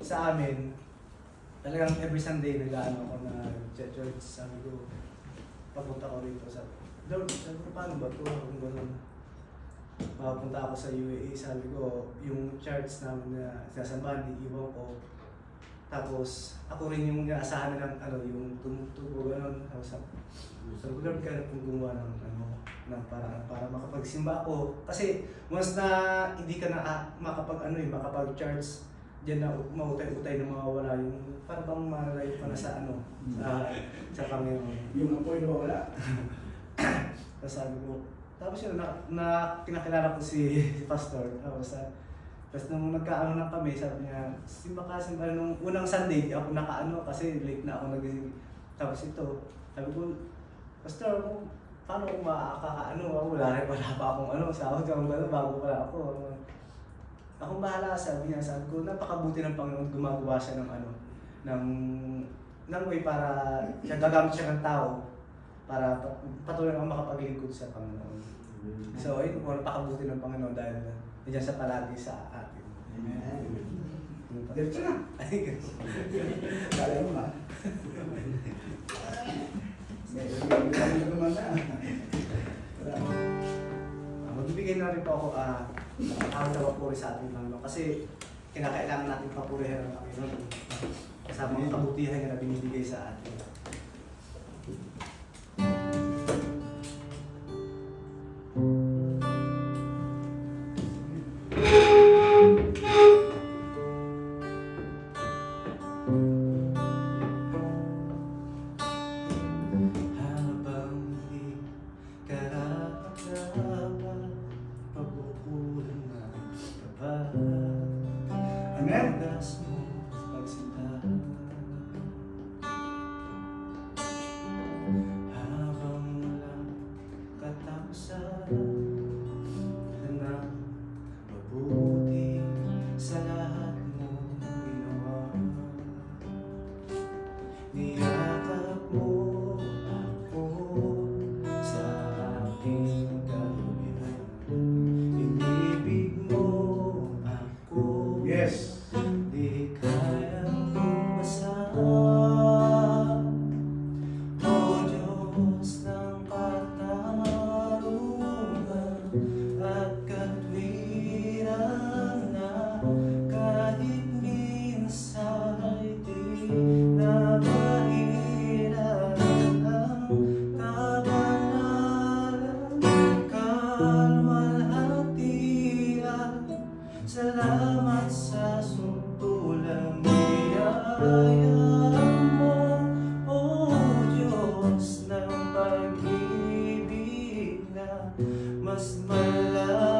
Sa amin, talagang every Sunday nag-ano ako na church. Sabi ko, papunta ko rito sa Lord, sabi ko, paano ba ito? Kung gano'n, makapunta ako sa UAE, sabi ko, yung church namin na sinasambahan, iiwan ko. Tapos, ako rin yung naasahan ng yung tumutubo, gano'n. Tapos, sabi ko, Lord, kaya kung gumawa ng paraan para makapagsimba ako. Kasi, once na hindi ka na makapag-church, diyan na mautay-utay na mawawala yung para bang malayo pa na sa sa Panginoon. Yung apoy na wala. Tapos sabi ko, tapos yun, kinakilala ko si Pastor. Tapos nung nagkaano na kami, sabi niya, simba nung unang Sunday, ako nakaano kasi late na ako nagising. Tapos ito, sabi ko, Pastor, paano kung wala pa akong sahod, bago pala ako. Akong bahala, sabi ko, napakabuti ng Panginoon, gumagawa siya ng way para gagamit siya ng tao para patuloy akong makapaglingkod sa Panginoon. So, ayun po, napakabuti ng Panginoon dahil nandiyan sa palagi sa atin. Amen. Diretso na. Kala mo ha? Magbibigay na rin po ako ang papuri sa ating Panginoon kasi kinakailangan natin papurihan ang Panginoon sa mga kabutihan na binibigay sa atin. Amen. Mabuti sa lahat mo ginawa. Niyakap mo ako sa aking kalubihan. Inibig mo ako. Yes. Di kayang lumasan. O Diyos ng katarungan at katwiran na kahit minsan ay di nabahiran ang kabanalan, kalwalhatian. Salamat sa suntulang biyaya mo, O Diyos ng pag-ibig na mas malalim.